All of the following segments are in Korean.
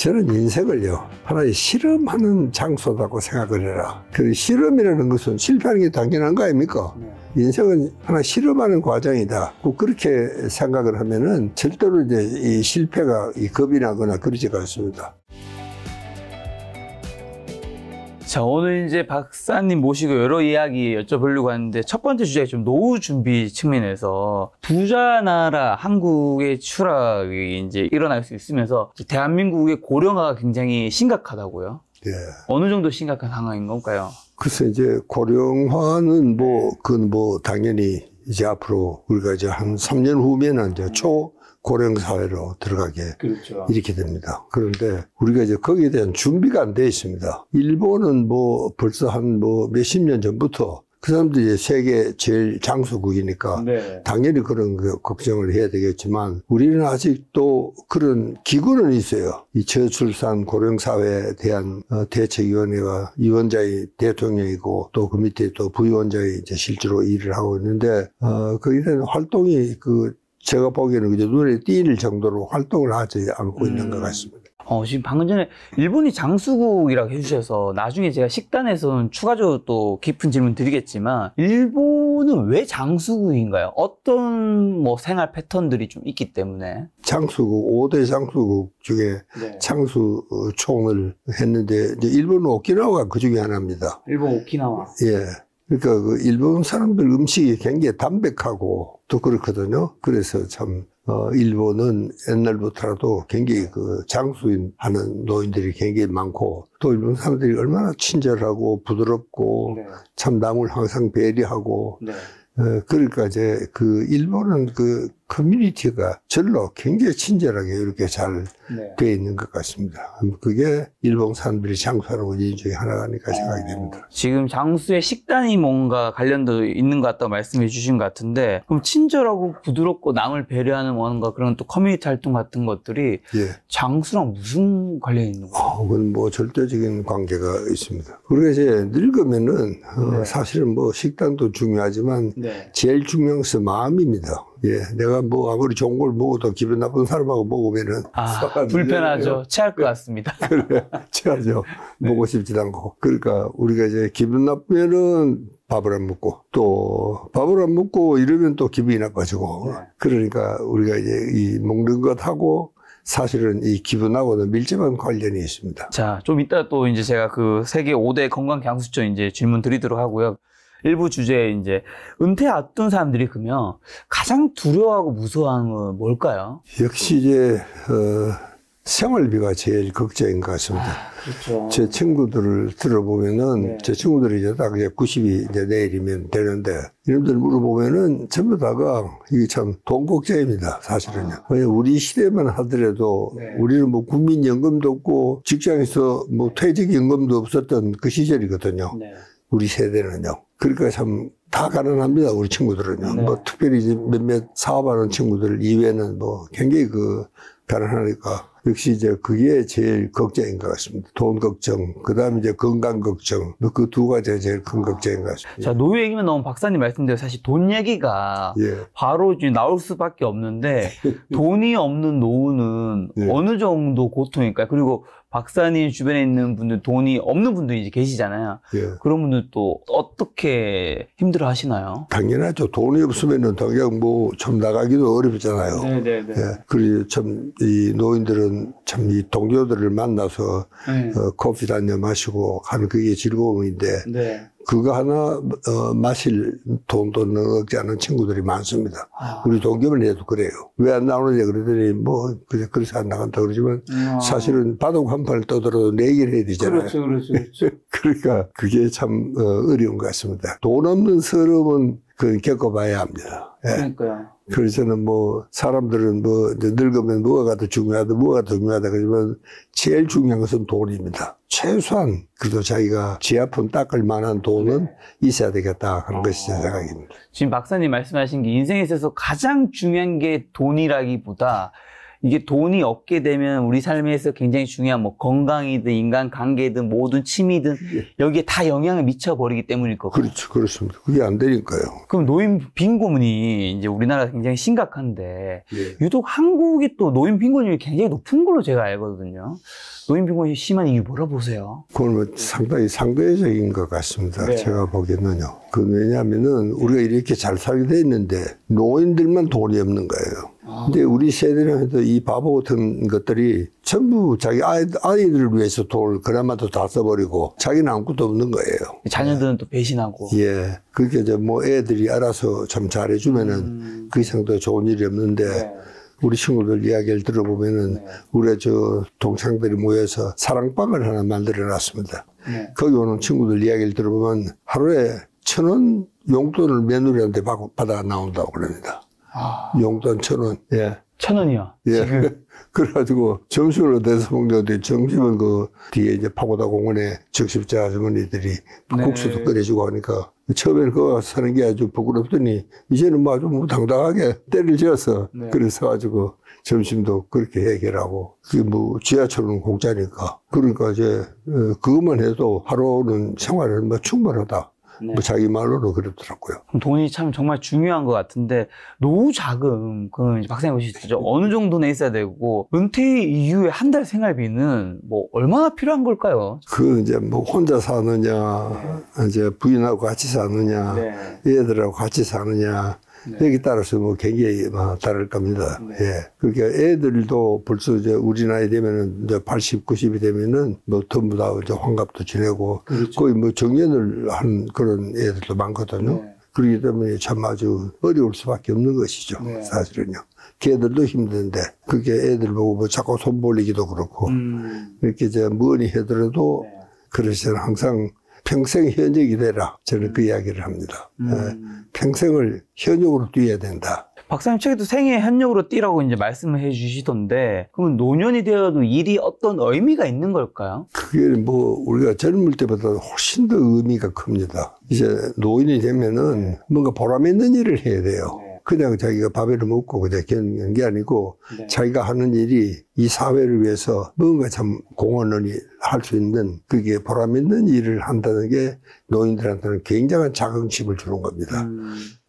저는 인생을요, 하나의 실험하는 장소라고 생각을 해라. 그 실험이라는 것은 실패하는 게 당연한 거 아닙니까? 인생은 하나 실험하는 과정이다. 꼭 그렇게 생각을 하면은 절대로 이제 이 실패가 겁이 나거나 그러지가 않습니다. 자, 오늘 이제 박사님 모시고 여러 이야기 여쭤보려고 하는데, 첫 번째 주제가 좀 노후 준비 측면에서 부자 나라 한국의 추락이 이제 일어날 수 있으면서 대한민국의 고령화가 굉장히 심각하다고요. 예. 어느 정도 심각한 상황인 건가요? 글쎄, 이제 고령화는 그건 당연히 이제 앞으로 우리가 이제 한 3년 후면은 이제 초고령 사회로 들어가게 그렇죠. 이렇게 됩니다. 그런데 우리가 이제 거기에 대한 준비가 안 돼 있습니다. 일본은 벌써 한 몇십 년 전부터 그 사람들이 이제 세계 제일 장수국이니까 네. 당연히 그런 걱정을 해야 되겠지만 우리는 아직도 그런 기구는 있어요. 이 저출산 고령사회에 대한 대책위원회가 위원장이 대통령이고 또 그 밑에 또 부위원장이 이제 실제로 일을 하고 있는데 거기에 대한 활동이 제가 보기에는 그저 눈에 띄일 정도로 활동을 하지 않고 있는 것 같습니다. 지금 방금 전에 일본이 장수국이라고 해주셔서 나중에 제가 식단에서는 추가적으로 또 깊은 질문 드리겠지만, 일본은 왜 장수국인가요? 어떤 생활 패턴들이 좀 있기 때문에? 장수국, 5대 장수국 중에 네. 장수총을 했는데, 이제 일본 오키나와가 그 중에 하나입니다. 일본 오키나와. 예. 그러니까 일본 사람들 음식이 굉장히 담백하고 또 그렇거든요. 그래서 참, 일본은 옛날부터라도 굉장히 장수인 하는 노인들이 굉장히 많고, 또 일본 사람들이 얼마나 친절하고 부드럽고, 네. 참 남을 항상 배려하고, 네. 그러니까 이제 일본은 커뮤니티가 절로 굉장히 친절하게 이렇게 잘 되어 있는 것 같습니다. 그게 일본 사람들이 장수하는 원인 중에 하나가 아닐까 생각이 됩니다. 지금 장수의 식단이 뭔가 관련도 있는 것 같다고 말씀해 주신 것 같은데, 그럼 친절하고 부드럽고 남을 배려하는 뭔가 그런 또 커뮤니티 활동 같은 것들이 장수랑 무슨 관련이 있는 거예요? 그건 절대적인 관계가 있습니다. 우리가 이제 늙으면은 사실은 식단도 중요하지만 제일 중요한 것은 마음입니다. 예, 내가 아무리 좋은 걸 먹어도 기분 나쁜 사람하고 먹으면은 불편하죠. 체할 것 같습니다. 그래, 체하죠. 먹고 싶지도 않고. 그러니까 우리가 이제 기분 나쁘면은 밥을 안 먹고, 또 밥을 안 먹고 이러면 또 기분이 나빠지고. 그러니까 우리가 이제 이 먹는 것하고 사실은 이 기분하고는 밀접한 관련이 있습니다. 자, 좀 이따 또 이제 제가 세계 5대 건강 향수처 이제 질문 드리도록 하고요. 일부 주제에 이제 은퇴 앞둔 사람들이 그러면 가장 두려워하고 무서워하는 건 뭘까요? 역시 이제 생활비가 제일 걱정인 것 같습니다. 그렇죠. 제 친구들을 들어보면은 제 친구들이 이제 딱 이제 90이 이제 내일이면 되는데, 이놈들 물어보면은 전부 다가 이게 참 돈 걱정입니다, 사실은요. 왜냐면 우리 시대만 하더라도 우리는 국민연금도 없고 직장에서 퇴직연금도 없었던 그 시절이거든요. 우리 세대는요. 그러니까 참 다 가난합니다, 우리 친구들은요. 특별히 이제 몇몇 사업하는 친구들 이외에는 굉장히 가난하니까. 역시 이제 그게 제일 걱정인 것 같습니다. 돈 걱정, 그 다음에 이제 건강 걱정, 그 두 가지가 제일 큰 걱정인 것 같습니다. 자, 노후 얘기만 나오면 박사님 말씀대로 사실 돈 얘기가 바로 나올 수밖에 없는데, 돈이 없는 노후는 어느 정도 고통일까요? 그리고 박사님 주변에 있는 분들, 돈이 없는 분들이 이제 계시잖아요. 그런 분들 또 어떻게 힘들어 하시나요? 당연하죠. 돈이 없으면은 당장 좀 나가기도 어렵잖아요. 그리고 참 이 노인들은 참 이 동료들을 만나서 커피도 한잔 마시고 하는 그게 즐거움인데, 그거 하나 마실 돈도 넣지 않은 친구들이 많습니다. 우리 동교만 해도 그래요. 왜 안 나오느냐 그러더니 그냥 그래서 안 나간다 그러지만 사실은 바둑 한 판을 떠들어도 내기를 해야 되잖아요. 그렇죠. 그러니까 그게 참 어려운 것 같습니다. 돈 없는 서름은 그건 겪어봐야 합니다. 그러니까요. 그래서 저는 사람들은 이제 늙으면 뭐가 더 중요하다, 그러지만 제일 중요한 것은 돈입니다. 최소한 그래도 자기가 지 아픔 닦을 만한 돈은 있어야 되겠다 하는 것이 제 생각입니다. 지금 박사님 말씀하신 게 인생에 있어서 가장 중요한 게 돈이라기보다 이게 돈이 없게 되면 우리 삶에서 굉장히 중요한 뭐 건강이든 인간관계든 모든 취미든 여기에 다 영향을 미쳐버리기 때문일 거고. 그렇죠. 그렇습니다. 그게 안 되니까요. 그럼 노인 빈곤이 이제 우리나라가 굉장히 심각한데 유독 한국이 또 노인 빈곤율이 굉장히 높은 걸로 제가 알거든요. 노인 빈곤이 심한 이유 뭐라 보세요? 그건 뭐 상당히 상대적인 것 같습니다. 네. 제가 보기에는요. 왜냐하면은 우리가 이렇게 잘 살게 돼 있는데 노인들만 돈이 없는 거예요. 근데 우리 세대는 해도 이 바보 같은 것들이 전부 자기 아이들을 위해서 돈을 그나마도 다 써버리고 자기는 아무것도 없는 거예요. 자녀들은 또 배신하고. 예. 그렇게 이제 뭐 애들이 알아서 참 잘해주면은 그 이상 더 좋은 일이 없는데 우리 친구들 이야기를 들어보면은 우리 저 동창들이 모여서 사랑방을 하나 만들어 놨습니다. 거기 오는 친구들 이야기를 들어보면 하루에 1,000원 용돈을 며느리한테 받아 나온다고 그럽니다. 용돈 1,000원. 예. 1,000원이요? 예. 지금. 그래가지고 점심을 어디서 먹는데 점심은 그 뒤에 이제 파고다 공원에 적십자 아주머니들이 국수도 끓여주고 하니까 처음에는 그거 사는 게 아주 부끄럽더니 이제는 뭐 아주 뭐 당당하게 때를 지어서 그래서 가지고 점심도 그렇게 해결하고 그게 뭐 지하철은 공짜니까 그러니까 이제 그것만 해도 하루는 생활은 뭐 충분하다. 뭐 자기 말로는 그렇더라고요. 돈이 참 정말 중요한 것 같은데 노후 자금 그건 이제 박사님 보시죠. 어느 정도는 있어야 되고 은퇴 이후에 한 달 생활비는 뭐 얼마나 필요한 걸까요? 그 이제 뭐 혼자 사느냐, 이제 부인하고 같이 사느냐, 애들하고 같이 사느냐. 여기 따라서 뭐 굉장히 다를 겁니다. 예. 그러니까 애들도 벌써 이제 우리 나이 되면은 이제 80, 90이 되면은 뭐 전부 다 이제 환갑도 지내고 거의 뭐 정년을 한 그런 애들도 많거든요. 그렇기 때문에 참 아주 어려울 수밖에 없는 것이죠. 사실은요. 걔들도 힘든데 그게 애들 보고 뭐 자꾸 손 벌리기도 그렇고 이렇게 이제 뭐니 하더라도 그래서 항상 평생 현역이 되라. 저는 그 이야기를 합니다. 평생을 현역으로 뛰어야 된다. 박사님 책에도 생애 현역으로 뛰라고 이제 말씀을 해 주시던데, 그러면 노년이 되어도 일이 어떤 의미가 있는 걸까요? 그게 뭐 우리가 젊을 때보다 훨씬 더 의미가 큽니다. 이제 노인이 되면은 뭔가 보람 있는 일을 해야 돼요. 그냥 자기가 밥을 먹고 그냥 겪는 게 아니고 자기가 하는 일이 이 사회를 위해서 뭔가 참 공헌을 할 수 있는 그게 보람 있는 일을 한다는 게 노인들한테는 굉장한 자긍심을 주는 겁니다.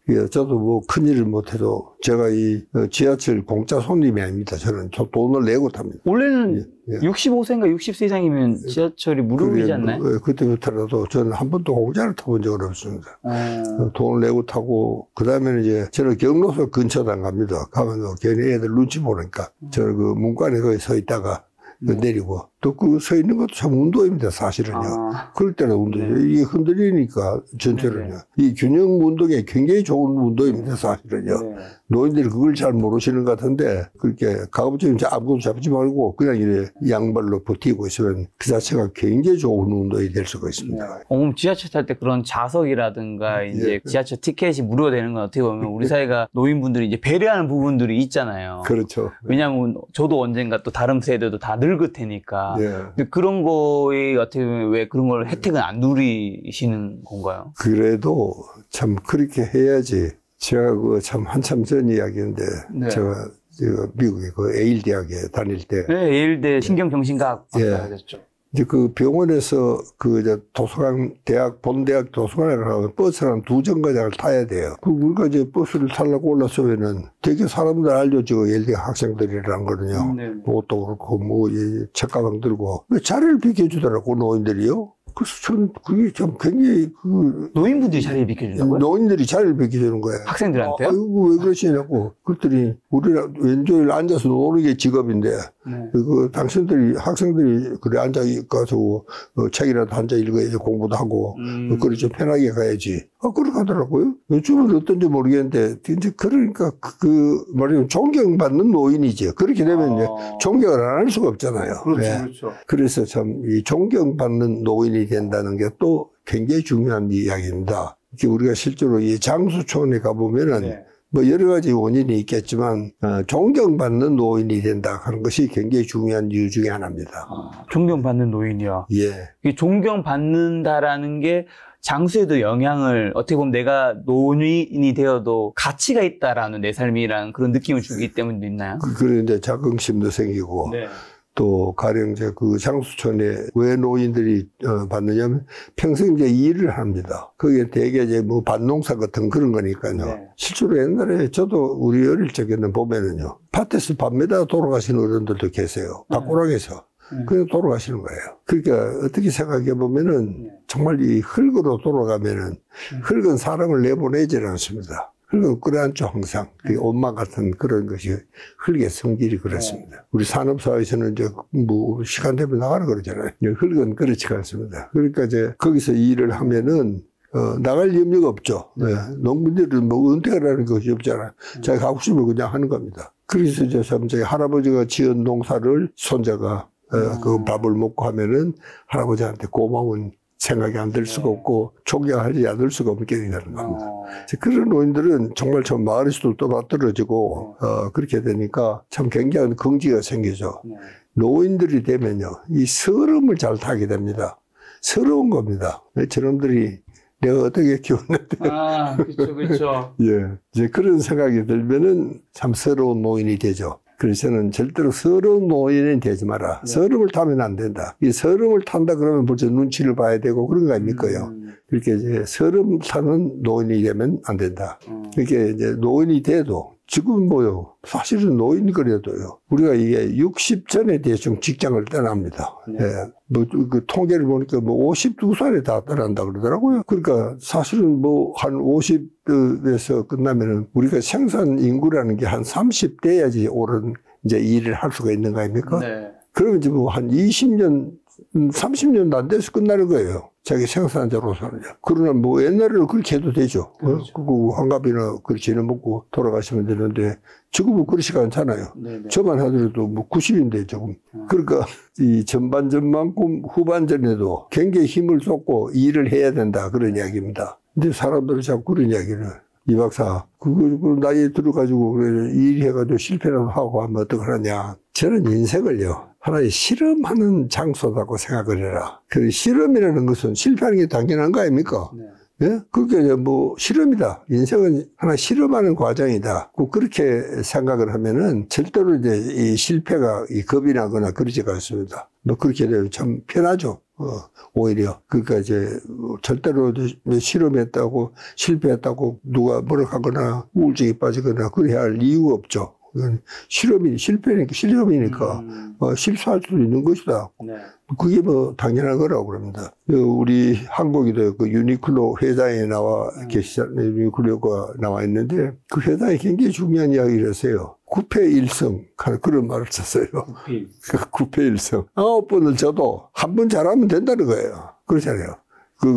예, 저도 뭐 큰일을 못해도 제가 이 지하철 공짜 손님이 아닙니다. 저는 돈을 내고 탑니다. 원래는 65세인가 60세 이상이면 지하철이 무료이지 않나요? 그때부터라도 저는 한 번도 공짜를 타본 적은 없습니다. 돈을 내고 타고 그 다음에는 이제 저는 경로석 근처도 안 갑니다. 가면 괜히 애들 눈치 보니까 저는 그 문간에 거기 서 있다가 내리고 또 그 서 있는 것도 참 운동입니다, 사실은요. 그럴 때는 운동이죠. 이게 흔들리니까 전체를요. 이 균형 운동이 굉장히 좋은 운동입니다, 사실은요. 노인들이 그걸 잘 모르시는 것 같은데 그렇게 가급적이면 아무것도 잡지 말고 그냥 이렇게 양발로 버티고 있으면 그 자체가 굉장히 좋은 운동이 될 수가 있습니다. 지하철 탈 때 그런 좌석이라든가 이제 지하철 티켓이 무료되는 건 어떻게 보면 우리 사회가 노인분들이 이제 배려하는 부분들이 있잖아요. 그렇죠. 왜냐하면 저도 언젠가 또 다른 세대도 다 늙을 테니까. 근데 그런 거에 어떻게 보면 왜 그런 걸 혜택은 안 누리시는 건가요? 그래도 참 그렇게 해야지. 제가 그 참 한참 전 이야기인데 제가 미국의 그 에일 대학에 다닐 때 에일대 신경정신과학 박사였죠. 이제 그 병원에서 그 이제 도서관 본대학 도서관에 가면 버스를 한 2정거장을 타야 돼요. 그 우리가 이제 버스를 타려고 올랐으면은 되게 사람들 알려줘 예일대 학생들이란 거는요. 옷도 그렇고 뭐 책가방 들고 자리를 비켜주더라고 노인들이요. 그래서 저는 그게 참 굉장히 노인분들이 자리를 비켜준다고요? 노인들이 자리를 비켜주는 거예요. 학생들한테요? 아이고 왜 그러시냐고. 그랬더니 우리가 왼쪽에 앉아서 노는 게 직업인데 그 당신들이 학생들이 그래 앉아가지고 책이라도 앉아 읽어야지 공부도 하고 그래 좀 편하게 가야지. 그렇게 하더라고요. 요즘은 어떤지 모르겠는데 이제 그러니까 말하자면 존경받는 노인이죠. 그렇게 되면 이제 존경을 안 할 수가 없잖아요. 그렇죠. 그래서 참 이 존경받는 노인이 된다는 게 또 굉장히 중요한 이야기입니다. 우리가 실제로 이 장수촌에 가보면은 뭐 여러 가지 원인이 있겠지만 존경받는 노인이 된다 하는 것이 굉장히 중요한 이유 중에 하나입니다. 존경받는 노인이요? 예. 존경받는다라는 게 장수에도 영향을 어떻게 보면 내가 노인이 되어도 가치가 있다라는 내 삶이라는 그런 느낌을 주기 때문도 있나요? 그런데 자긍심도 생기고 네. 또 가령 이제 그 장수촌에 왜 노인들이 받느냐면 평생 이제 일을 합니다. 그게 대개 이제 뭐 밭농사 같은 그런 거니까요. 네. 실제로 옛날에 저도 우리 어릴 적에는 보면은요, 밭에서 밥 매다 돌아가시는 어른들도 계세요. 밭고랑에서. 그냥 돌아가시는 거예요. 그러니까 어떻게 생각해 보면은 정말 이 흙으로 돌아가면은 흙은 사람을 내보내질 않습니다. 흙은 끌어안죠, 항상. 그 옷만 같은 그런 것이 흙의 성질이 그렇습니다. 우리 산업사회에서는 이제 뭐 시간 되면 나가라 그러잖아요. 흙은 그렇지가 않습니다. 그러니까 이제 거기서 일을 하면은 나갈 염려가 없죠. 네. 농민들은 뭐 은퇴라는 것이 없잖아요. 자기가 하고 싶으면 그냥 하는 겁니다. 그래서 이제 참 저희 할아버지가 지은 농사를 손자가 그 밥을 먹고 하면은 할아버지한테 고마운 생각이 안 들 수가 없고 존경하지 않을 수가 없게 되는 겁니다. 그런 노인들은 정말 참 마을에서도 또 떨어지고 그렇게 되니까 참 굉장한 긍지가 생기죠. 노인들이 되면요, 이 서름을 잘 타게 됩니다. 서러운 겁니다. 저놈들이 내가 어떻게 키웠는데. 그렇죠. 예. 이제 그런 생각이 들면은 참 서러운 노인이 되죠. 그래서 저는 절대로 서러운 노인이 되지 마라. 네. 서름을 타면 안 된다. 이 서름을 탄다 그러면 벌써 눈치를 봐야 되고 그런 거 아닙니까요? 그렇게 이제 서름 타는 노인이 되면 안 된다. 그렇게 이제 노인이 돼도 지금 뭐요? 사실은 노인 그래도요. 우리가 이게 60 전에 대충 직장을 떠납니다. 네. 예. 뭐, 그 통계를 보니까 뭐 52살에 다 떠난다 그러더라고요. 그러니까 사실은 뭐 한 50에서 끝나면은 우리가 생산 인구라는 게 한 30대야지 옳은 이제 일을 할 수가 있는 거 아닙니까? 네. 그러면 이제 뭐 한 20년, 30년도 안 돼서 끝나는 거예요. 자기 생산자로서는. 그러나 뭐 옛날에는 그렇게 해도 되죠. 그렇죠. 그 환갑이나 그렇지는 먹고 돌아가시면 되는데 지금은 그렇지가 않잖아요. 네네. 저만 하더라도 뭐 90인데 조금. 그러니까 이 전반전만큼 후반전에도 굉장히 힘을 쏟고 일을 해야 된다. 그런 이야기입니다. 근데 사람들은 자꾸 그런 이야기를. 이 박사, 그거 나이에 들어가지고 일해가지고 실패라도 하고 하면 어떡하냐. 저는 인생을요, 하나의 실험하는 장소라고 생각을 해라. 그 실험이라는 것은 실패하는 게 당연한 거 아닙니까? 네. 예? 그러니까 뭐 실험이다. 인생은 하나 실험하는 과정이다. 그렇게 생각을 하면은 절대로 이제 이 실패가 겁이 나거나 그러지가 않습니다. 뭐 그렇게 되면 참 편하죠. 오히려. 그러니까 이제 절대로 실험했다고 실패했다고 누가 뭐라 하거나 우울증이 빠지거나 그래야 할 이유가 없죠. 실험이니까, 실험이니까, 실수할 수도 있는 것이다. 네. 그게 뭐 당연한 거라고 그럽니다. 우리 한국에도 그 유니클로 회장에 나와 계시잖아요. 유니클로가 나와 있는데 그 회장이 굉장히 중요한 이야기를 했어요. 9패1성 그런 말을 썼어요. 9패1성. 9번을 져도 한 번 잘하면 된다는 거예요. 그렇잖아요.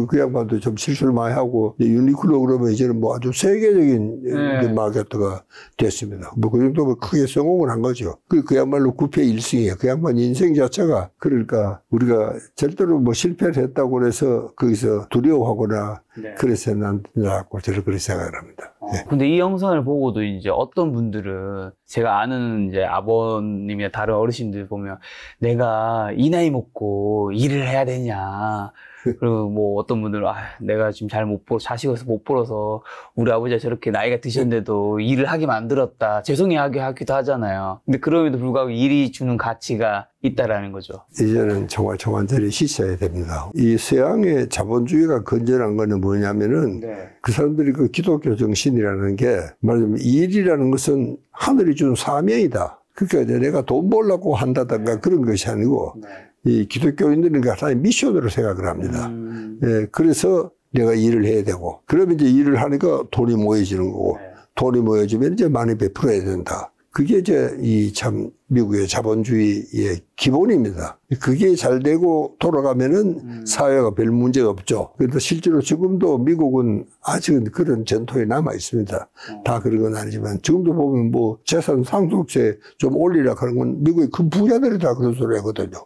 그 양반도 좀 실수를 많이 하고, 유니클로 그러면 이제는 뭐 아주 세계적인 네. 마케터가 됐습니다. 뭐 그 정도면 크게 성공을 한 거죠. 그야말로 9패1승이에요. 그 양반 인생 자체가. 그러니까 우리가 절대로 뭐 실패를 했다고 해서 거기서 두려워하거나 네. 그래서는 안 된다고 저는 그렇게 생각을 합니다. 네. 근데 이 영상을 보고도 이제 어떤 분들은 제가 아는 이제 아버님이나 다른 어르신들 보면 내가 이 나이 먹고 일을 해야 되냐. 그리고 뭐 어떤 분들은 내가 지금 잘 못 벌어 자식을 못 벌어서 우리 아버지가 저렇게 나이가 드셨는데도 일을 하게 만들었다 죄송해하게 하기도 하잖아요. 근데 그럼에도 불구하고 일이 주는 가치가 있다라는 거죠. 이제는 정말 완전히 씻어야 됩니다. 이 서양의 자본주의가 건전한 거는 뭐냐면은 네. 그 사람들이 그 기독교 정신이라는 게 말하자면 일이라는 것은 하늘이 준 사명이다. 그러니까 내가 돈 벌려고 한다든가 그런 것이 아니고 네. 이 기독교인들은 하나의 미션으로 생각을 합니다. 예, 그래서 내가 일을 해야 되고, 그러면 이제 일을 하니까 돈이 모여지는 거고, 네. 돈이 모여지면 이제 많이 베풀어야 된다. 그게 이제 이 참 미국의 자본주의의 기본입니다. 그게 잘 되고 돌아가면은 사회가 별 문제가 없죠. 그런데 실제로 지금도 미국은 아직은 그런 전통이 남아 있습니다. 다 그런 건 아니지만 지금도 보면 뭐 재산 상속세 좀 올리라 하는 건 미국의 큰 부자들이 다 그런 소리 하거든요.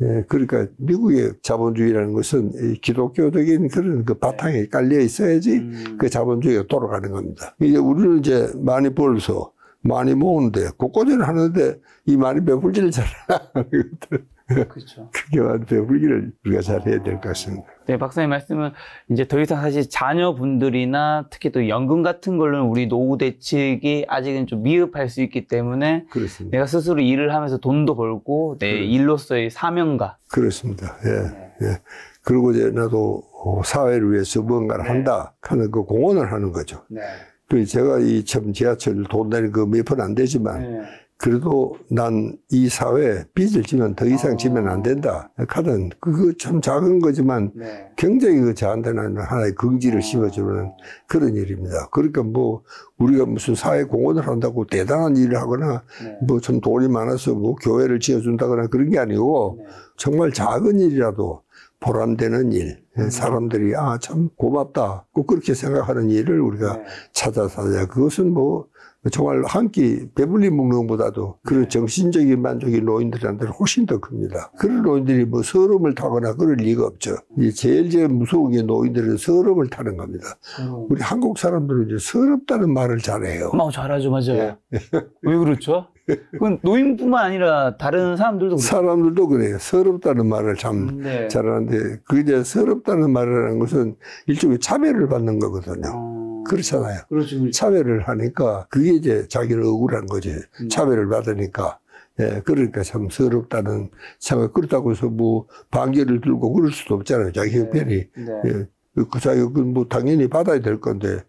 예, 그러니까 미국의 자본주의라는 것은 이 기독교적인 그런 그 바탕에 깔려 있어야지 그 자본주의가 돌아가는 겁니다. 이제 우리는 이제 많이 벌어서 많이 모으는데, 곳곳에는 하는데, 이 많이 베풀지를 잘 안 하거든. 그렇죠. 그게 배불기를 우리가 잘 해야 될 것 같습니다. 네, 박사님 말씀은 이제 더 이상 사실 자녀분들이나 특히 또 연금 같은 걸로는 우리 노후 대책이 아직은 좀 미흡할 수 있기 때문에 그렇습니다. 내가 스스로 일을 하면서 돈도 벌고 내 일로서의 사명감. 그렇습니다. 예, 예. 그리고 이제 나도 사회를 위해서 뭔가를 한다 하는 그 공헌을 하는 거죠. 네. 그 제가 이 참 지하철 돈 내는 거 몇 푼 안 되지만 그래도 난 이 사회에 빚을 지면 더 이상 지면 안 된다 하든 그거 참 작은 거지만 굉장히 그 저한테는 하나의 긍지를 심어주는 그런 일입니다. 그러니까 뭐 우리가 무슨 사회 공헌을 한다고 대단한 일을 하거나 뭐 좀 돈이 많아서 뭐 교회를 지어준다거나 그런 게 아니고 정말 작은 일이라도 보람되는 일, 사람들이 참 고맙다 꼭 그렇게 생각하는 일을 우리가 찾아서 하자. 그것은 뭐 정말 한 끼 배불리 먹는 것보다도 그런 정신적인 만족이 노인들한테는 훨씬 더 큽니다. 그런 노인들이 뭐 서름을 타거나 그럴 리가 없죠. 제일 무서운 게 노인들은 서름을 타는 겁니다. 우리 한국 사람들은 이제 서럽다는 말을 잘해요. 잘하죠, 맞아요. 왜 그렇죠? 그건 노인뿐만 아니라 다른 사람들도 그래요. 사람들도 그래요. 서럽다는 말을 참 잘하는데 그 이제 서럽다는 말이라는 것은 일종의 차별을 받는 거거든요. 그렇잖아요. 그렇죠. 차별을 하니까 그게 이제 자기는 억울한 거지. 차별을 받으니까. 예, 그러니까 참 서럽다는 생각. 그렇다고 해서 뭐 반개를 들고 그럴 수도 없잖아요. 자기 형편이. 예. 그 자기가 뭐 당연히 받아야 될 건데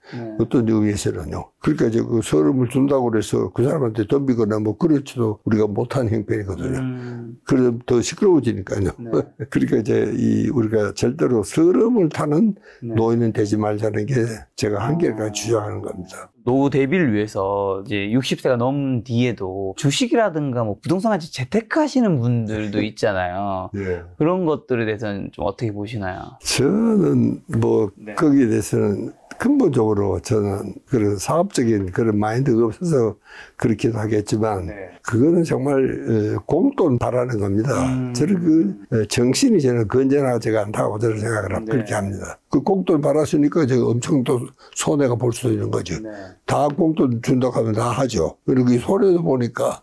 어떤 의미에서는요. 그러니까 이제 그 서름을 준다고 그래서 그 사람한테 덤비거나 뭐 그렇지도 우리가 못한 형편이거든요. 그래서 더 시끄러워지니까요. 그러니까 이제 우리가 절대로 서름을 타는 노인은 되지 말자는 게 제가 한결같이 주장하는 겁니다. 노후 대비를 위해서 이제 60세가 넘은 뒤에도 주식이라든가 뭐 부동산 같이 재테크하시는 분들도 있잖아요. 그런 것들에 대해서는 좀 어떻게 보시나요? 저는 뭐 거기에 대해서는 근본적으로 저는 그런 사업적인 그런 마인드가 없어서 그렇기도 하겠지만 그거는 정말 공돈 바라는 겁니다. 저는 그 정신이 저는 건전하지가 않다고 저는 생각을 그렇게 합니다. 그 공돈 받았으니까 제가 엄청 또 손해가 볼 수도 있는 거죠. 다 공돈 준다고 하면 다 하죠. 그리고 이 손해도 보니까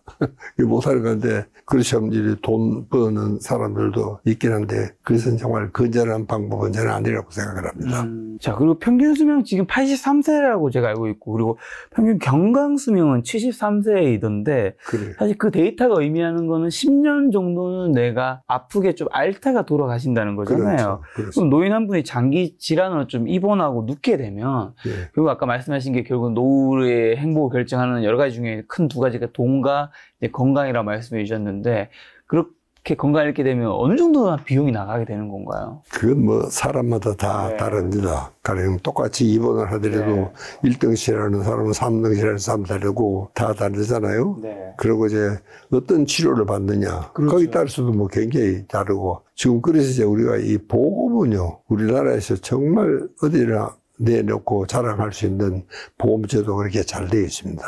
못하는 건데 그렇지 않으면 돈 버는 사람들도 있긴 한데 그것은 정말 건전한 방법은 저는 아니라고 생각을 합니다. 자, 그리고 평균 수명 지금 83세라고 제가 알고 있고 그리고 평균 경강 수명은 73세이던데 사실 그 데이터가 의미하는 거는 10년 정도는 내가 아프게 좀 앓다가 돌아가신다는 거잖아요. 그럼 노인 한 분이 장기 질환으로 좀 입원하고 눕게 되면 그리고 아까 말씀하신 게 결국 노후의 행복을 결정하는 여러 가지 중에 큰 두 가지가 돈과 이제 건강이라고 말씀해 주셨는데 그렇게 건강을 잃게 되면 어느 정도나 비용이 나가게 되는 건가요? 그건 뭐 사람마다 다 다릅니다. 가령 똑같이 입원을 하더라도 1등실하는 사람은 3등실하는 사람 다르고 다 다르잖아요. 그리고 이제 어떤 치료를 받느냐 거기에 따라서도 뭐 굉장히 다르고 지금 그래서 이제 우리가 이 보험은요 우리나라에서 정말 어디나 내놓고 자랑할 수 있는 보험제도가 그렇게 잘 되어 있습니다.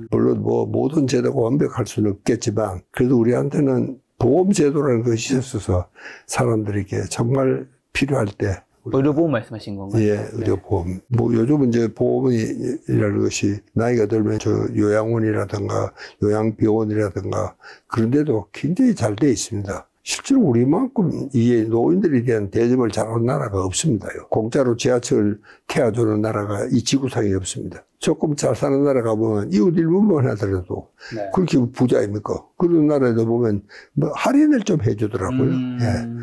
물론 뭐 모든 제도가 완벽할 수는 없겠지만 그래도 우리한테는 보험제도라는 것이 있어서 사람들에게 정말 필요할 때 의료보험 말씀하신 건가요? 예, 의료보험. 뭐 요즘은 이제 보험이라는 것이 나이가 들면 저 요양원이라든가 요양병원이라든가 그런 데도 굉장히 잘 되어 있습니다. 실제로 우리만큼 이 노인들에 대한 대접을 잘하는 나라가 없습니다요. 공짜로 지하철 태워주는 나라가 이 지구상에 없습니다. 조금 잘 사는 나라 가보면 이웃 일본만 하더라도 그렇게 부자입니까? 그런 나라에도 보면 뭐 할인을 좀 해주더라고요.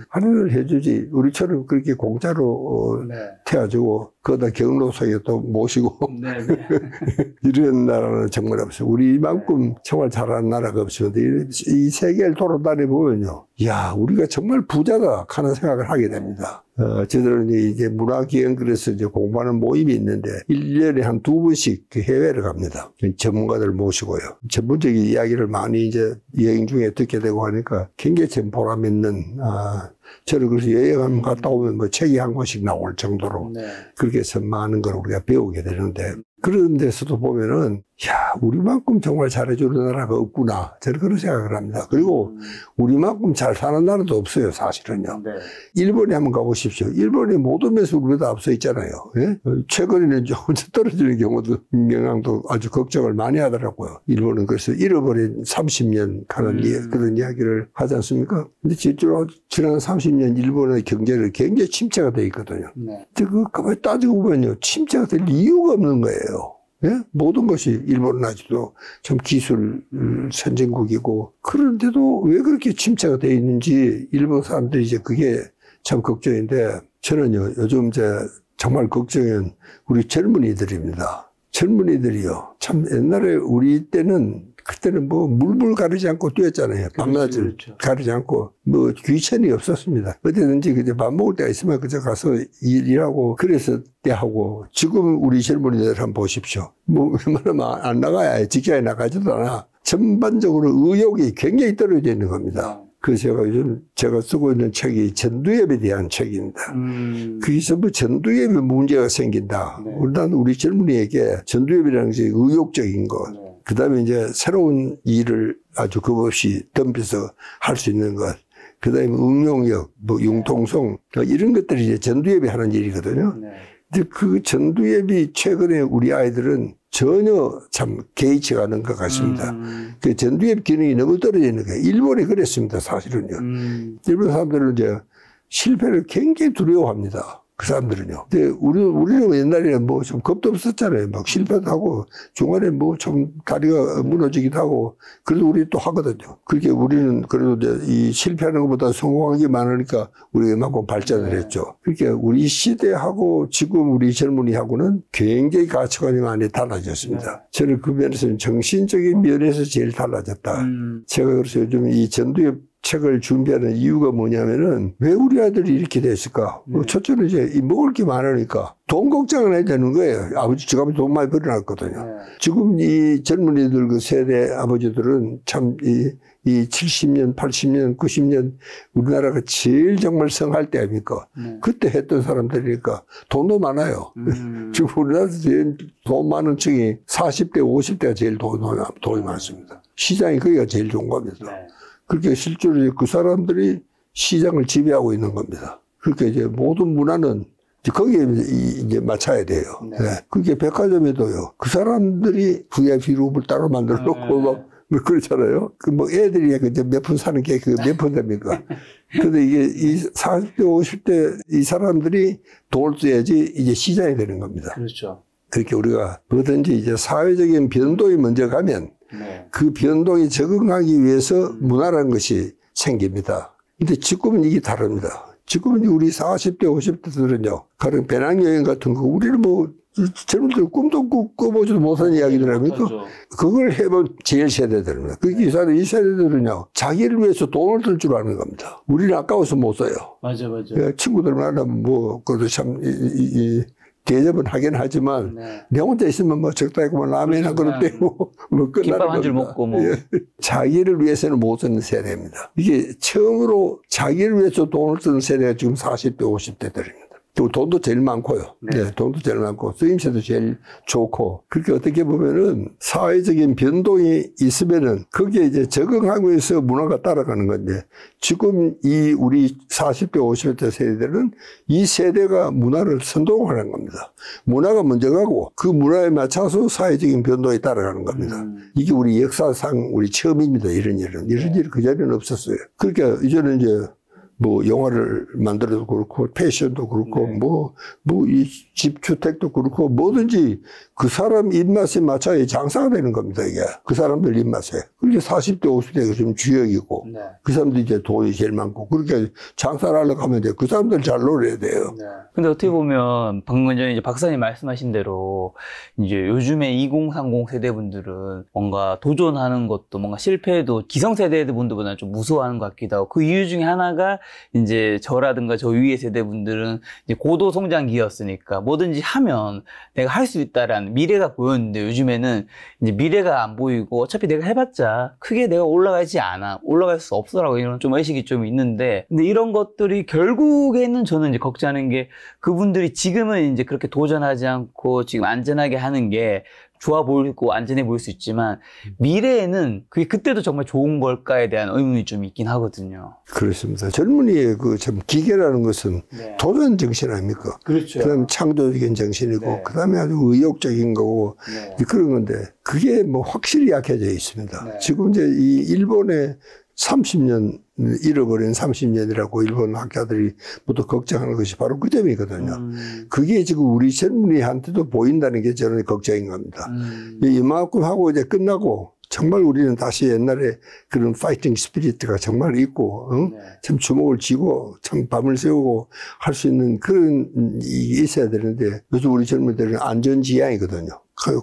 할인을 해주지 우리처럼 그렇게 공짜로 태워주고 거기다 경로석에 또 모시고 이런 나라는 정말 없어요. 우리만큼 정말 잘하는 나라가 없습니다. 이 세계를 돌아다니보면요. 이야 우리가 정말 부자다 하는 생각을 하게 됩니다. 저들은 이제 문화기행그래서 이제 공부하는 모임이 있는데 1년에 한 2번씩 그 해외를 갑니다. 전문가들 모시고요. 전문적인 이야기를 많이 이제 여행 중에 듣게 되고 하니까 굉장히 참 보람 있는, 저는 그래서 여행 갔다 오면 뭐 책이 한 권씩 나올 정도로 그렇게 해서 많은 걸 우리가 배우게 되는데 그런 데서도 보면은 야, 우리만큼 정말 잘해주는 나라가 없구나. 저는 그런 생각을 합니다. 그리고 우리만큼 잘 사는 나라도 없어요, 사실은요. 네. 일본에 한번 가보십시오. 일본이 모든 면에서 우리보다 앞서 있잖아요. 예? 최근에는 조금 떨어지는 경우도, 경향도 아주 걱정을 많이 하더라고요. 일본은 그래서 잃어버린 30년 가는 그런 이야기를 하지 않습니까? 근데 실제로 지난 30년 일본의 경제는 굉장히 침체가 돼 있거든요. 네. 그 가만히 따지고 보면요. 침체가 될 이유가 없는 거예요. 예? 모든 것이 일본은 아직도 참 기술 선진국이고 그런데도 왜 그렇게 침체가 돼 있는지 일본 사람들이 이제 그게 참 걱정인데 저는요 요즘 이제 정말 걱정은 우리 젊은이들입니다. 젊은이들이요 참 옛날에 우리 때는 그때는 뭐 물불 가리지 않고 뛰었잖아요. 밤낮을 그렇죠. 가리지 않고 뭐 귀천이 없었습니다. 어디든지 그저 밥 먹을 때가 있으면 그저 가서 일하고 그래서 때 하고 지금 우리 젊은이들 한번 보십시오. 뭐 웬만하면 안 나가야 직장에 나가지도 않아. 전반적으로 의욕이 굉장히 떨어져 있는 겁니다. 그래서 제가 요즘 제가 쓰고 있는 책이 전두엽에 대한 책입니다. 그게 전부 전두엽에 문제가 생긴다. 네. 일단 우리 젊은이에게 전두엽이라는 것이 의욕적인 것. 네. 그 다음에 이제 새로운 일을 아주 겁없이 덤벼서 할 수 있는 것. 그 다음에 응용력, 뭐 융통성, 이런 것들이 이제 전두엽이 하는 일이거든요. 네. 근데 그 전두엽이 최근에 우리 아이들은 전혀 참 개의치가 않은 것 같습니다. 그 전두엽 기능이 너무 떨어져 있는 거예요. 일본이 그랬습니다, 사실은요. 일본 사람들은 이제 실패를 굉장히 두려워합니다. 그 사람들은요. 근데 우리는 옛날에는 뭐 좀 겁도 없었잖아요. 막 실패도 하고 중간에 뭐 좀 다리가 무너지기도 하고 그래도 우리 또 하거든요. 그렇게 우리는 그래도 이제 이 실패하는 것보다 성공한 게 많으니까 우리가 이만큼 발전을 했죠. 그렇게 우리 시대하고 지금 우리 젊은이하고는 굉장히 가치관이 많이 달라졌습니다. 저는 그 면에서는 정신적인 면에서 제일 달라졌다. 제가 그래서 요즘 이 전두엽 책을 준비하는 이유가 뭐냐면은 왜 우리 아들이 이렇게 됐을까? 첫째는 이제 먹을 게 많으니까 돈 걱정을 해야 되는 거예요. 아버지, 지금 돈 많이 벌어놨거든요. 지금 이 젊은이들 그 세대 아버지들은 참 이 70년, 80년, 90년 우리나라가 제일 정말 성할 때 아닙니까? 그때 했던 사람들이니까 돈도 많아요. 지금 우리나라에서 제일 돈 많은 층이 40대, 50대가 제일 돈이 많습니다. 시장이 거기가 제일 좋은 겁니다. 그렇게 실제로 그 사람들이 시장을 지배하고 있는 겁니다. 그렇게 이제 모든 문화는 거기에 이제 맞춰야 돼요. 네. 그게 백화점에도요. 그 사람들이 VIP 룸을 따로 만들어 놓고 막 그렇잖아요. 그 뭐 애들이 이제 몇 푼 사는 게 그 몇 푼 됩니까? 근데 이게 이 40대, 50대 이 사람들이 돈을 써야지 이제 시장이 되는 겁니다. 그렇죠. 그렇게 우리가 뭐든지 이제 사회적인 변동이 먼저 가면 그 변동에 적응하기 위해서 문화라는 것이 생깁니다. 근데 지금은 이게 다릅니다. 지금은 우리 40대, 50대들은요, 가령 배낭여행 같은 거, 우리는 뭐, 젊은들 꿈도 꿔보지도 못하는 이야기들 아닙니까? 그걸 해본 제일 세대들입니다. 이 세대들은요, 자기를 위해서 돈을 쓸 줄 아는 겁니다. 우리는 아까워서 못 써요. 맞아. 친구들 만나면 뭐, 그래도 참, 대접은 하긴 하지만, 내 혼자 있으면 뭐 적당히 뭐 라면 한 그릇 떼고, 뭐 끝나는 김밥 한 줄 먹고 뭐. 자기를 위해서는 못 쓰는 세대입니다. 이게 처음으로 자기를 위해서 돈을 쓰는 세대가 지금 40대, 50대들입니다. 돈도 제일 많고요. 돈도 제일 많고, 쓰임새도 제일 좋고, 그렇게 어떻게 보면은 사회적인 변동이 있으면은 거기에 이제 적응하고 해서 문화가 따라가는 건데, 지금 이 우리 40대, 50대 세대들은 이 세대가 문화를 선동하는 겁니다. 문화가 먼저 가고 그 문화에 맞춰서 사회적인 변동이 따라가는 겁니다. 이게 우리 역사상 우리 처음입니다. 이런 일이 그전에는 없었어요. 그러니까 이제는 이제 뭐 영화를 만들어도 그렇고 패션도 그렇고 이 집주택도 그렇고 뭐든지 그 사람 입맛에 맞춰야 장사가 되는 겁니다. 이게 그 사람들 입맛에. 그게 40대 50대가 좀 주역이고 그 사람들이 이제 돈이 제일 많고 그렇게 장사를 하려고 하면 이제 그 사람들 잘 노려야 돼요. 근데 어떻게 보면 방금 전에 이제 박사님 말씀하신 대로 이제 요즘에 2030 세대분들은 뭔가 도전하는 것도 뭔가 실패해도 기성세대분들보다는 좀 무서워하는 것 같기도 하고 그 이유 중에 하나가 이제 저라든가 저 위의 세대분들은 이제 고도 성장기였으니까 뭐든지 하면 내가 할 수 있다라는 미래가 보였는데 요즘에는 이제 미래가 안 보이고 어차피 내가 해봤자 크게 내가 올라가지 않아. 올라갈 수 없어라고 이런 좀 의식이 좀 있는데 근데 이런 것들이 결국에는 저는 이제 걱정하는 게 그분들이 지금은 이제 그렇게 도전하지 않고 지금 안전하게 하는 게 좋아 보이고 안전해 보일 수 있지만 미래에는 그게 그때도 정말 좋은 걸까에 대한 의문이 좀 있긴 하거든요. 그렇습니다. 젊은이의 그 참 기계라는 것은 네. 도전 정신 아닙니까? 그렇죠. 그다음에 창조적인 정신이고, 네. 그다음에 아주 의욕적인 거고, 네. 그런 건데, 그게 뭐 확실히 약해져 있습니다. 네. 지금 이제 이 일본의 30년, 잃어버린 30년이라고 일본 학자들이 부터 걱정하는 것이 바로 그 점이거든요. 그게 지금 우리 젊은이한테도 보인다는 게 저는 걱정인 겁니다. 이만큼 하고 이제 끝나고, 정말 우리는 다시 옛날에 그런 파이팅 스피릿가 정말 있고, 네. 참 주먹을 쥐고, 참 밤을 새우고 할 수 있는 그런 이 있어야 되는데, 요즘 우리 젊은이들은 안전지향이거든요.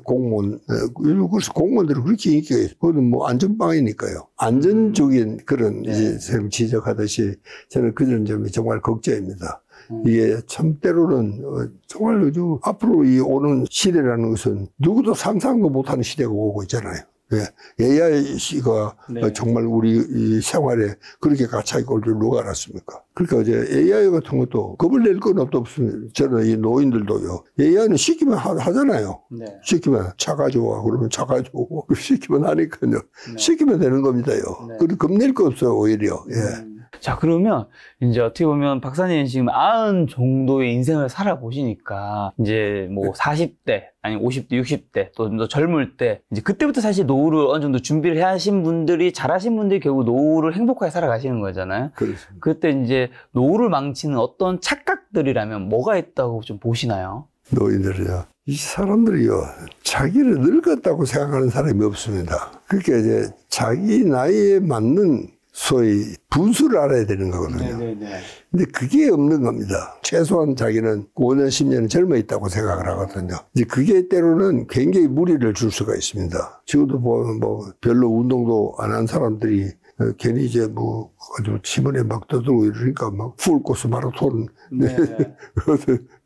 공무원, 그래서 공무원들은 그렇게 인기가 있어요. 그건 뭐 안전빵이니까요. 안전적인 그런 네. 이제 지적하듯이 저는 그런 점이 정말 걱정입니다. 이게 참 때로는 정말 아주 앞으로 이 오는 시대라는 것은 누구도 상상도 못하는 시대가 오고 있잖아요. 예. AI가 네. 정말 우리 이 생활에 그렇게 갇혀있올 줄 누가 알았습니까? 그러니까 이제 AI 같은 것도 겁을 낼 건 없습니다. 저는 이 노인들도요. AI는 시키면 하잖아요. 네. 시키면 차 가져와. 그러면 차 가져오고. 시키면 하니까요. 네. 시키면 되는 겁니다요. 네. 그리고 겁낼 거 없어요, 오히려. 예. 자, 그러면 이제 어떻게 보면 박사님 지금 90 정도의 인생을 살아보시니까 이제 뭐 40대, 아니 50대, 60대, 또 좀 더 젊을 때 이제 그때부터 사실 노후를 어느 정도 준비를 해 하신 분들이 잘하신 분들이 결국 노후를 행복하게 살아가시는 거잖아요. 그렇습니다. 그때 이제 노후를 망치는 어떤 착각들이라면 뭐가 있다고 좀 보시나요? 노인들이요. 이 사람들이요. 자기를 늙었다고 생각하는 사람이 없습니다. 그러니까 이제 자기 나이에 맞는 소위 분수를 알아야 되는 거거든요. 네네네. 근데 그게 없는 겁니다. 최소한 자기는 5년, 10년 젊어 있다고 생각을 하거든요. 이제 그게 때로는 굉장히 무리를 줄 수가 있습니다. 지금도 보면 뭐 별로 운동도 안 한 사람들이 괜히 이제 뭐 아주 치문에 막 떠들고 이러니까 막 풀코스 마라톤. 네.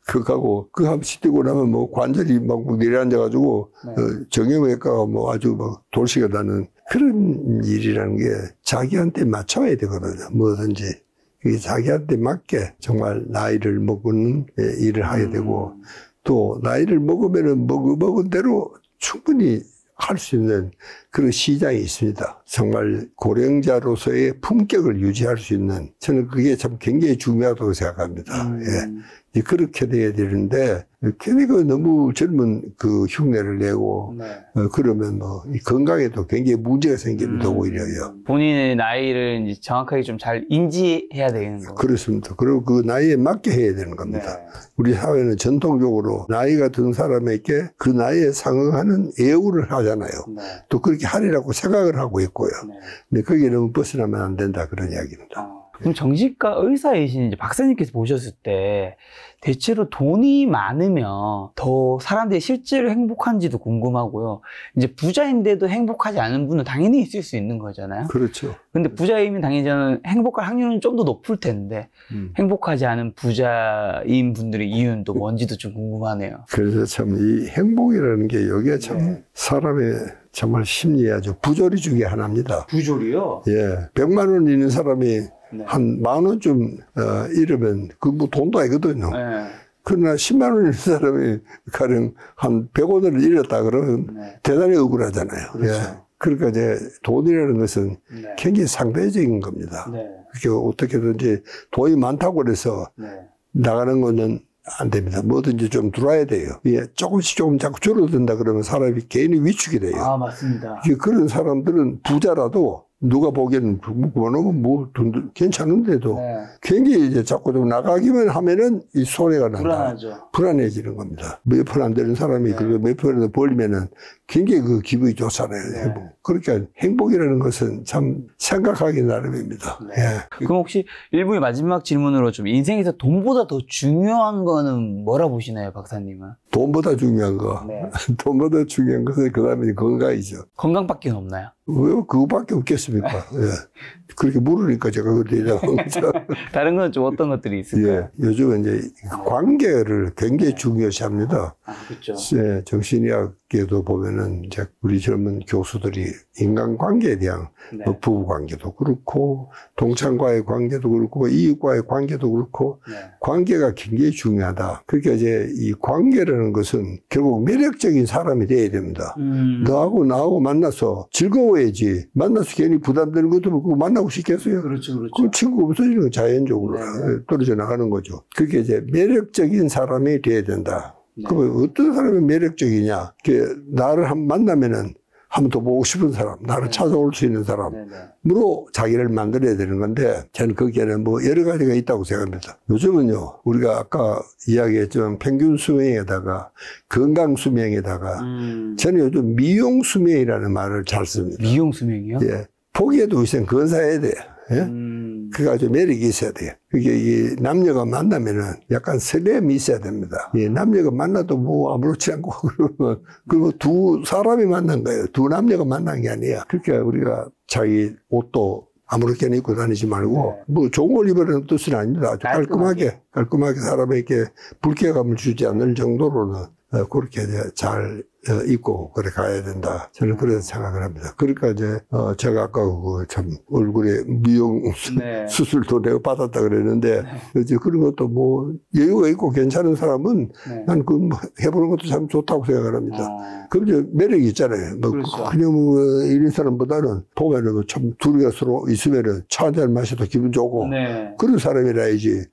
그거하고 그 한번 뛰고 나면 뭐 관절이 막 내려앉아가지고 네. 정형외과가 뭐 아주 막 돌시가 나는 그런 일이라는 게 자기한테 맞춰야 되거든요. 뭐든지. 그게 자기한테 맞게 정말 나이를 먹는 일을 하게 되고 또 나이를 먹으면은 먹은 대로 충분히 할 수 있는 그런 시장이 있습니다. 정말 고령자로서의 품격을 유지할 수 있는 저는 그게 참 굉장히 중요하다고 생각합니다. 예. 그렇게 돼야 되는데 괜히 그 너무 젊은 그 흉내를 내고 네. 그러면 뭐 이 건강에도 굉장히 문제가 생깁니다. 오히려요. 본인의 나이를 이제 정확하게 좀 잘 인지해야 되는 거죠. 그렇습니다. 그리고 그 나이에 맞게 해야 되는 겁니다. 네. 우리 사회는 전통적으로 나이가 든 사람에게 그 나이에 상응하는 예우를 하잖아요. 네. 또 그렇게 하리라고 생각을 하고 있고요. 네. 근데 거기에 너무 벗어나면 안 된다 그런 이야기입니다. 그럼 정신과 의사이신 이제 박사님께서 보셨을 때 대체로 돈이 많으면 더 사람들이 실제로 행복한지도 궁금하고요. 이제 부자인데도 행복하지 않은 분은 당연히 있을 수 있는 거잖아요. 그렇죠. 근데 부자이면 당연히 저는 행복할 확률은 좀 더 높을 텐데 행복하지 않은 부자인 분들의 이유는 또 뭔지도 좀 궁금하네요. 그래서 참 이 행복이라는 게 여기에 참 사람의 정말 심리에 아주 부조리 중에 하나입니다. 부조리요? 예. 100만 원 있는 사람이 네. 한 10,000원쯤 잃으면 그 뭐 돈도 아니거든요. 네. 그러나 10만 원 있는 사람이 가령 한 100원을 잃었다 그러면 네. 대단히 억울하잖아요. 그렇죠. 예. 그러니까 이제 돈이라는 것은 네. 굉장히 상대적인 겁니다. 네. 그게 어떻게든지 돈이 많다고 그래서 네. 나가는 거는 안 됩니다. 뭐든지 좀 들어와야 돼요. 예, 조금씩 조금 자꾸 줄어든다 그러면 사람이 개인이 위축이 돼요. 아, 맞습니다. 그런 사람들은 부자라도 누가 보기에는 뭐 돈 괜찮은데도 네. 굉장히 이제 자꾸 좀 나가기만 하면은 이 손해가 난다. 불안하죠. 불안해지는 겁니다. 몇 푼 안 되는 사람이 네. 그리고 몇 푼이라도 벌리면은 굉장히 그 기분이 좋잖아요. 네. 그러니까 행복이라는 것은 참 생각하기 나름입니다. 네. 예. 그럼 혹시 일부의 마지막 질문으로 좀 인생에서 돈보다 더 중요한 거는 뭐라 보시나요, 박사님은? 돈보다 중요한 거. 네. 돈보다 중요한 것은 그 다음에 건강이죠. 건강밖에 없나요? 왜 그거밖에 없겠습니까? 예. 그렇게 물으니까 제가 그렇게 얘기하는 거죠. 다른 건 좀 어떤 것들이 있을까요? 예. 요즘은 이제 관계를 굉장히 중요시 합니다. 아, 그렇죠. 예. 정신의학 대학교도 보면은 이제 우리 젊은 교수들이 인간관계에 대한 네. 뭐 부부관계도 그렇고 동창과의 관계도 그렇고 이웃과의 관계도 그렇고 네. 관계가 굉장히 중요하다. 그러니까 이제 이 관계라는 것은 결국 매력적인 사람이 돼야 됩니다. 너하고 나하고 만나서 즐거워야지. 만나서 괜히 부담되는 것도 없고 만나고 싶겠어요. 그렇죠, 그렇죠. 그 친구 없어지는 건 자연적으로 네. 떨어져 나가는 거죠. 그게 이제 매력적인 사람이 돼야 된다. 네. 그러면 어떤 사람이 매력적이냐? 나를 만나면은 한 번 더 보고 싶은 사람, 나를 네. 찾아올 수 있는 사람으로 자기를 만들어야 되는 건데, 저는 거기에는 뭐 여러 가지가 있다고 생각합니다. 요즘은요, 우리가 아까 이야기했지만 평균 수명에다가 건강 수명에다가 저는 요즘 미용 수명이라는 말을 잘 씁니다. 미용 수명이요? 예. 포기해도 우선 건사해야 돼. 예? 그래가지고 매력이 있어야 돼요. 그게 이 남녀가 만나면은 약간 설렘이 있어야 됩니다. 예, 남녀가 만나도 뭐 아무렇지 않고 그러면, 그리고 두 사람이 만난 거예요. 두 남녀가 만난 게 아니야. 그러니까 우리가 자기 옷도 아무렇게나 입고 다니지 말고, 뭐 좋은 걸 입으라는 뜻은 아닙니다. 아주 깔끔하게 사람에게 불쾌감을 주지 않을 정도로는 그렇게 이제 잘 입고 그래 가야 된다. 저는 그래서 생각을 합니다. 그러니까 이제 제가 아까 참 얼굴에 미용 네. 수술도 내가 받았다 그랬는데 이제 그런 것도 뭐 여유가 있고 괜찮은 사람은 난 그 뭐 해보는 것도 참 좋다고 생각을 합니다. 그럼 이제 매력이 있잖아요. 뭐 그렇죠. 그냥 뭐 이런 사람보다는 보면은 참 둘이가 서로 있으면은 차 한잔 마셔도 기분 좋고 그런 사람이라야지.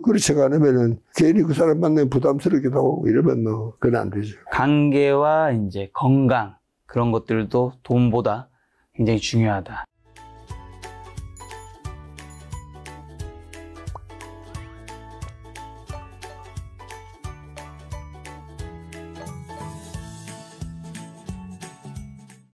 그렇지가 않으면은 괜히 그 사람 만나면 부담스럽기도 하고 이러면 뭐 그건 안 되죠. 관계와 이제 건강 그런 것들도 돈보다 굉장히 중요하다.